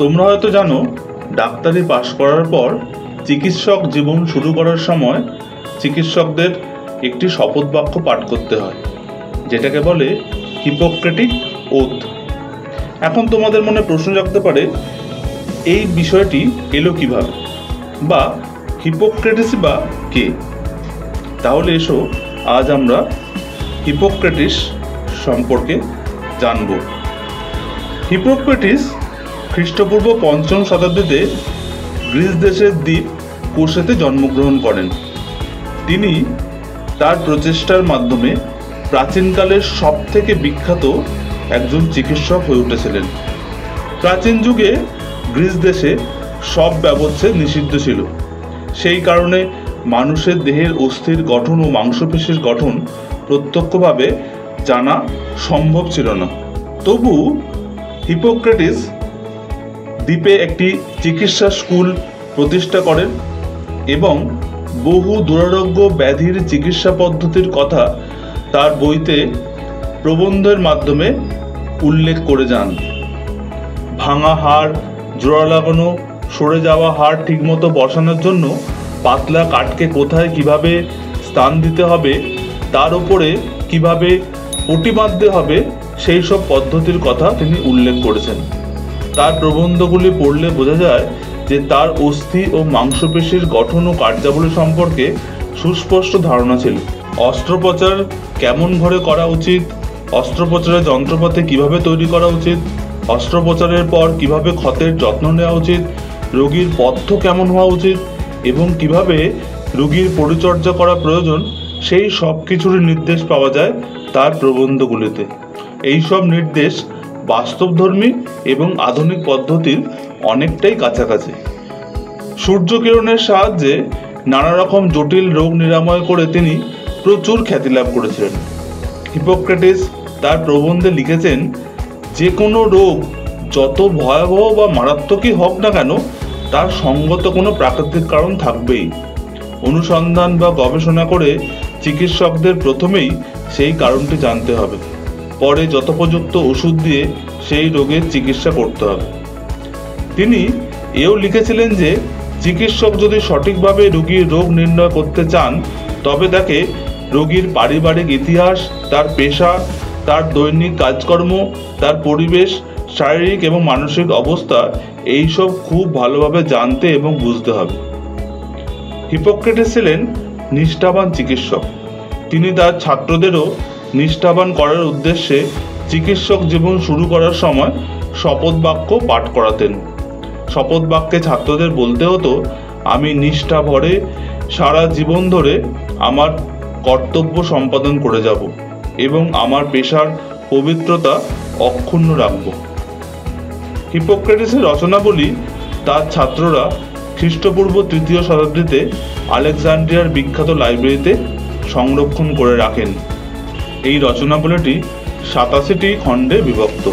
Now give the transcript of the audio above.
তোমরা হয়তো জানো, ডাক্তারি পাশ করার পর চিকিৎসক জীবন শুরু করার সময় চিকিৎসকদের একটি শপথ বাক্য পাঠ করতে হয়, যেটাকে বলে হিপোক্রেটিক ওথ। এখন তোমাদের মনে প্রশ্ন জাগতে পারে, এই বিষয়টি এলো কিভাবে, বা হিপোক্রেটিস বা কে? তাহলে এসো আজ আমরা হিপোক্রেটিস সম্পর্কে জানব। হিপোক্রেটিস খ্রিস্টপূর্ব ৫ম শতাব্দীতে গ্রিস দেশের দ্বীপ কোসেতে জন্মগ্রহণ করেন। তিনি তার প্রচেষ্টার মাধ্যমে প্রাচীনকালের সবথেকে বিখ্যাত একজন চিকিৎসক হয়ে উঠেছিলেন। প্রাচীন যুগে গ্রিস দেশে সব ব্যবচ্ছেদ নিষিদ্ধ ছিল। সেই কারণে মানুষের দেহের অস্থির গঠন ও মাংসপেশির গঠন প্রত্যক্ষভাবে জানা সম্ভব ছিল না। তবু হিপোক্রেটিস দ্বীপে একটি চিকিৎসা স্কুল প্রতিষ্ঠা করেন এবং বহু দুরারোগ্য ব্যাধির চিকিৎসা পদ্ধতির কথা তার বইতে প্রবন্ধের মাধ্যমে উল্লেখ করে যান। ভাঙা হাড় জোড়া লাগানো, সরে যাওয়া হাড় ঠিকমতো বসানোর জন্য পাতলা কাঠকে কোথায় কিভাবে স্থান দিতে হবে, তার উপরে কিভাবে পটি বাঁধতে হবে, সেই সব পদ্ধতির কথা তিনি উল্লেখ করেছেন। তার প্রবন্ধগুলি পড়লে বোঝা যায় যে তার অস্থি ও মাংসপেশির গঠন ও কার্যাবলী সম্পর্কে সুস্পষ্ট ধারণা ছিল। অস্ত্রোপচার কেমন ঘরে করা উচিত, অস্ত্রোপচারের যন্ত্রপাতি কিভাবে তৈরি করা উচিত, অস্ত্রোপচারের পর কিভাবে ক্ষতের যত্ন নেওয়া উচিত, রোগীর পথ্য কেমন হওয়া উচিত এবং কিভাবে রোগীর পরিচর্যা করা প্রয়োজন, সেই সব কিছুরই নির্দেশ পাওয়া যায় তার প্রবন্ধগুলিতে। এই সব নির্দেশ বাস্তবধর্মী এবং আধুনিক পদ্ধতির অনেকটাই কাছাকাছি। সূর্যকিরণের সাহায্যে নানা রকম জটিল রোগ নিরাময় করে তিনি প্রচুর খ্যাতি লাভ করেছিলেন। হিপোক্রেটিস তার প্রবন্ধে লিখেছেন, যে কোনো রোগ যত ভয়াবহ বা মারাত্মকই হোক না কেন, তার সঙ্গত কোনো প্রাকৃতিক কারণ থাকবেই। অনুসন্ধান বা গবেষণা করে চিকিৎসকদের প্রথমেই সেই কারণটি জানতে হবে, পরে যথোপযুক্ত ওষুধ দিয়ে সেই রোগের চিকিৎসা করতে হবে। তিনি এও লিখেছিলেন যে চিকিৎসক যদি সঠিকভাবে রোগীর রোগ নির্ণয় করতে চান, তবে তাকে রোগীর পারিবারিক ইতিহাস, তার পেশা, তার দৈনিক কাজকর্ম, তার পরিবেশ, শারীরিক এবং মানসিক অবস্থা, এইসব খুব ভালোভাবে জানতে এবং বুঝতে হবে। হিপোক্রেটিস ছিলেন নিষ্ঠাবান চিকিৎসক। তিনি তার ছাত্রদেরও নিষ্ঠাবান করার উদ্দেশ্যে চিকিৎসক জীবন শুরু করার সময় শপথ বাক্য পাঠ করাতেন। শপথ বাক্যে ছাত্রদের বলতে হতো, আমি নিষ্ঠা ভরে সারা জীবন ধরে আমার কর্তব্য সম্পাদন করে যাব এবং আমার পেশার পবিত্রতা অক্ষুণ্ণ রাখব। হিপোক্রেটিসের রচনাবলী তার ছাত্ররা খ্রিস্টপূর্ব ৩য় শতাব্দীতে আলেকজান্দ্রিয়ার বিখ্যাত লাইব্রেরিতে সংরক্ষণ করে রাখেন। এই রচনাবলীটি ৮৭টি খণ্ডে বিভক্ত।